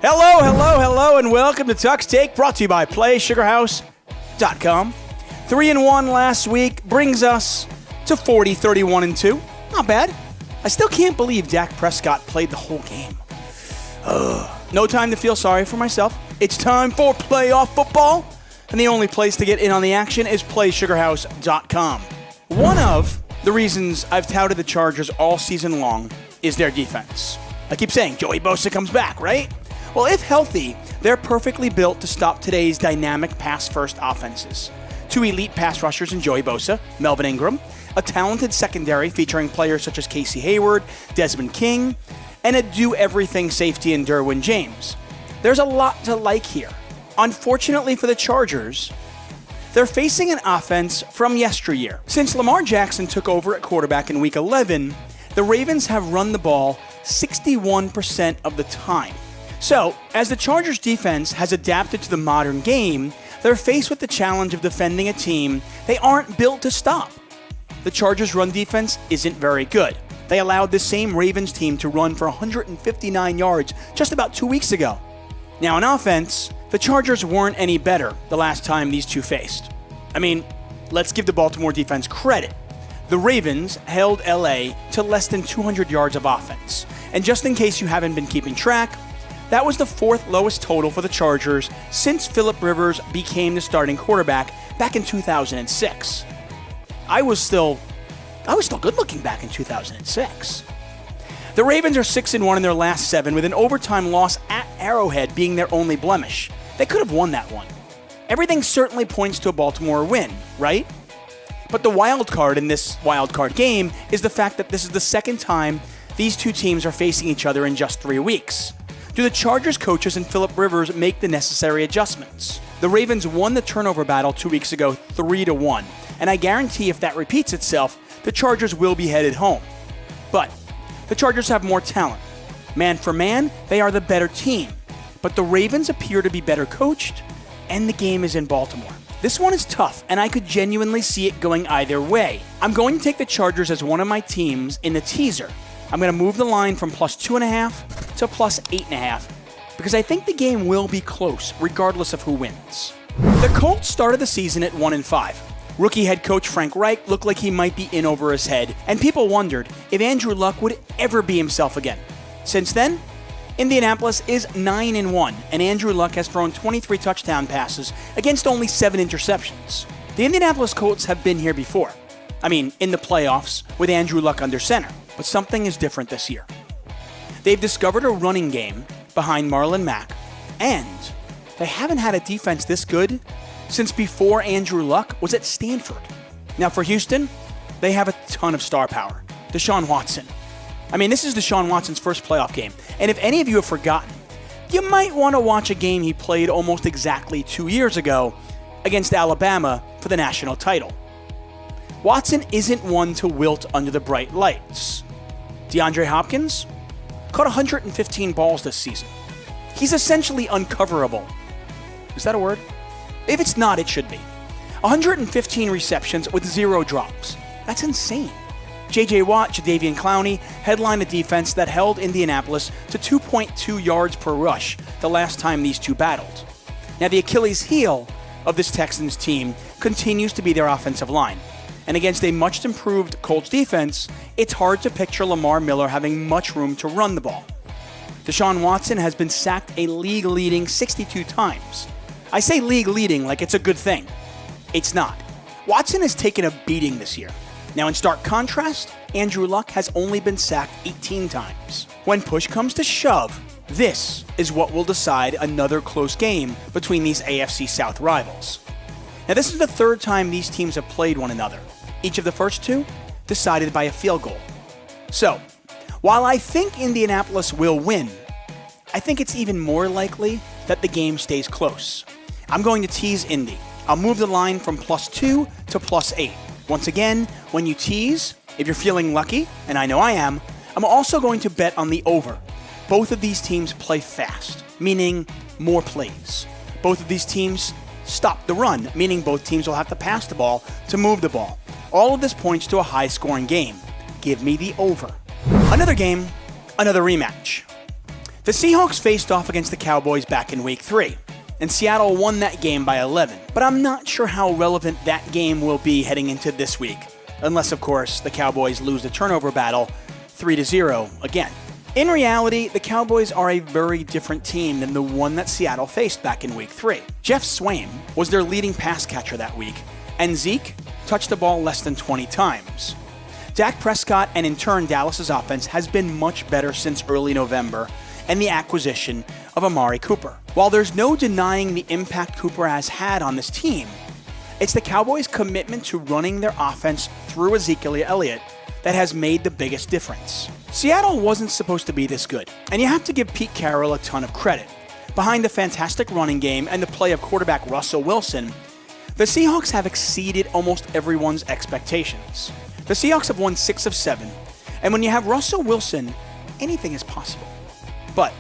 Hello, and welcome to Tuck's Take, brought to you by PlaySugarHouse.com. 3-1 last week brings us to 40-31-2. Not bad. I still can't believe Dak Prescott played the whole game. No time to feel sorry for myself. It's time for playoff football, and the only place to get in on the action is PlaySugarHouse.com. One of the reasons I've touted the Chargers all season long is their defense. I keep saying Joey Bosa comes back, right? Well, if healthy, they're perfectly built to stop today's dynamic pass-first offenses. Two elite pass rushers in Joey Bosa, Melvin Ingram, a talented secondary featuring players such as Casey Hayward, Desmond King, and a do-everything safety in Derwin James. There's a lot to like here. Unfortunately for the Chargers, they're facing an offense from yesteryear. Since Lamar Jackson took over at quarterback in Week 11, the Ravens have run the ball 61% of the time. So, as the Chargers defense has adapted to the modern game, they're faced with the challenge of defending a team they aren't built to stop. The Chargers' run defense isn't very good. They allowed this same Ravens team to run for 159 yards just about 2 weeks ago. Now, on offense, the Chargers weren't any better the last time these two faced. I mean, let's give the Baltimore defense credit. The Ravens held LA to less than 200 yards of offense. And just in case you haven't been keeping track, that was the fourth lowest total for the Chargers since Phillip Rivers became the starting quarterback back in 2006. I was still good looking back in 2006. The Ravens are 6-1 in their last 7, with an overtime loss at Arrowhead being their only blemish. They could have won that one. Everything certainly points to a Baltimore win, right? But the wild card in this wild card game is the fact that this is the second time these two teams are facing each other in just 3 weeks. Do the Chargers coaches and Phillip Rivers make the necessary adjustments? The Ravens won the turnover battle 2 weeks ago 3-1, and I guarantee if that repeats itself, the Chargers will be headed home. But the Chargers have more talent. Man for man, they are the better team. But the Ravens appear to be better coached, and the game is in Baltimore. This one is tough, and I could genuinely see it going either way. I'm going to take the Chargers as one of my teams in the teaser. I'm going to move the line from plus 2.5 to plus 8.5 because I think the game will be close regardless of who wins. The Colts started the season at 1-5. Rookie head coach Frank Reich looked like he might be in over his head, and people wondered if Andrew Luck would ever be himself again. Since then, Indianapolis is 9-1, and Andrew Luck has thrown 23 touchdown passes against only 7 interceptions. The Indianapolis Colts have been here before. I mean, in the playoffs with Andrew Luck under center. But something is different this year. They've discovered a running game behind Marlon Mack, and they haven't had a defense this good since before Andrew Luck was at Stanford. Now for Houston, they have a ton of star power. Deshaun Watson. I mean, this is Deshaun Watson's first playoff game, and if any of you have forgotten, you might want to watch a game he played almost exactly 2 years ago against Alabama for the national title. Watson isn't one to wilt under the bright lights. DeAndre Hopkins caught 115 balls this season. He's essentially uncoverable. Is that a word? If it's not, it should be. 115 receptions with 0 drops. That's insane. J.J. Watt, Jadeveon Clowney headlined a defense that held Indianapolis to 2.2 yards per rush the last time these two battled. Now, the Achilles heel of this Texans team continues to be their offensive line. And against a much improved Colts defense, it's hard to picture Lamar Miller having much room to run the ball. Deshaun Watson has been sacked a league-leading 62 times. I say league-leading like it's a good thing. It's not. Watson has taken a beating this year. Now, in stark contrast, Andrew Luck has only been sacked 18 times. When push comes to shove, this is what will decide another close game between these AFC South rivals. Now, this is the third time these teams have played one another. Each of the first two decided by a field goal. So, while I think Indianapolis will win, I think it's even more likely that the game stays close. I'm going to tease Indy. I'll move the line from plus 2 to plus 8. Once again, when you tease, if you're feeling lucky, and I know I am, I'm also going to bet on the over. Both of these teams play fast, meaning more plays. Both of these teams stop the run, meaning both teams will have to pass the ball to move the ball. All of this points to a high-scoring game. Give me the over. Another game, another rematch. The Seahawks faced off against the Cowboys back in Week 3, and Seattle won that game by 11. But I'm not sure how relevant that game will be heading into this week, unless, of course, the Cowboys lose the turnover battle 3-0 again. In reality, the Cowboys are a very different team than the one that Seattle faced back in Week 3. Jeff Swaim was their leading pass catcher that week, and Zeke touched the ball less than 20 times. Dak Prescott and in turn Dallas's offense has been much better since early November and the acquisition of Amari Cooper. While there's no denying the impact Cooper has had on this team, it's the Cowboys' commitment to running their offense through Ezekiel Elliott that has made the biggest difference. Seattle wasn't supposed to be this good, and you have to give Pete Carroll a ton of credit. Behind the fantastic running game and the play of quarterback Russell Wilson, the Seahawks have exceeded almost everyone's expectations. The Seahawks have won 6 of 7, and when you have Russell Wilson, anything is possible. But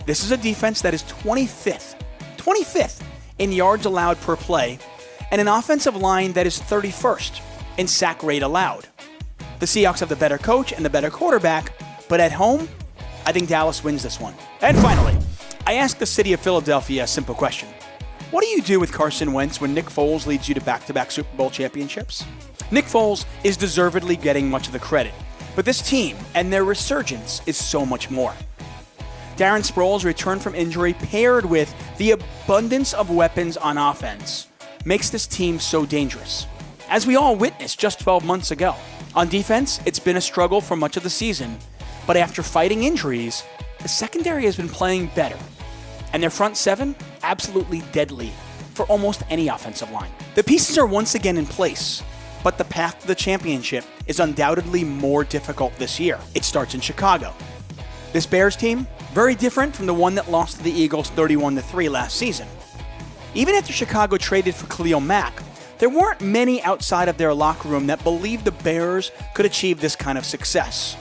this is a defense that is 25th in yards allowed per play, and an offensive line that is 31st in sack rate allowed. The Seahawks have the better coach and the better quarterback, but at home, I think Dallas wins this one. And finally, I asked the city of Philadelphia a simple question. What do you do with Carson Wentz when Nick Foles leads you to back-to-back Super Bowl championships? Nick Foles is deservedly getting much of the credit, but this team and their resurgence is so much more. Darren Sproles' return from injury paired with the abundance of weapons on offense makes this team so dangerous, as we all witnessed just 12 months ago. On defense, it's been a struggle for much of the season, but after fighting injuries, the secondary has been playing better, and their front seven absolutely deadly for almost any offensive line. The pieces are once again in place, but the path to the championship is undoubtedly more difficult this year. It starts in Chicago. This Bears team, very different from the one that lost to the Eagles 31-3 last season. Even after Chicago traded for Khalil Mack, there weren't many outside of their locker room that believed the Bears could achieve this kind of success,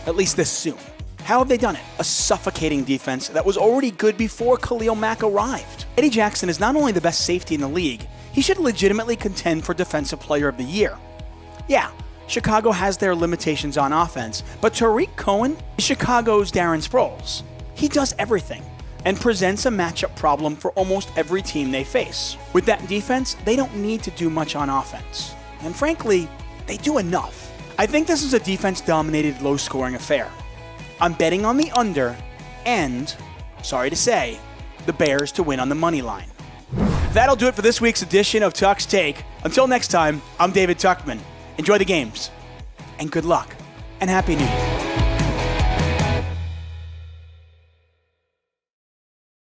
at least this soon. How have they done it? A suffocating defense that was already good before Khalil Mack arrived. Eddie Jackson is not only the best safety in the league, he should legitimately contend for Defensive Player of the Year. Yeah, Chicago has their limitations on offense, but Tariq Cohen is Chicago's Darren Sproles. He does everything and presents a matchup problem for almost every team they face. With that defense, they don't need to do much on offense. And frankly, they do enough. I think this is a defense-dominated, low-scoring affair. I'm betting on the under and, sorry to say, the Bears to win on the money line. That'll do it for this week's edition of Tuck's Take. Until next time, I'm David Tuckman. Enjoy the games, and good luck, and Happy New Year.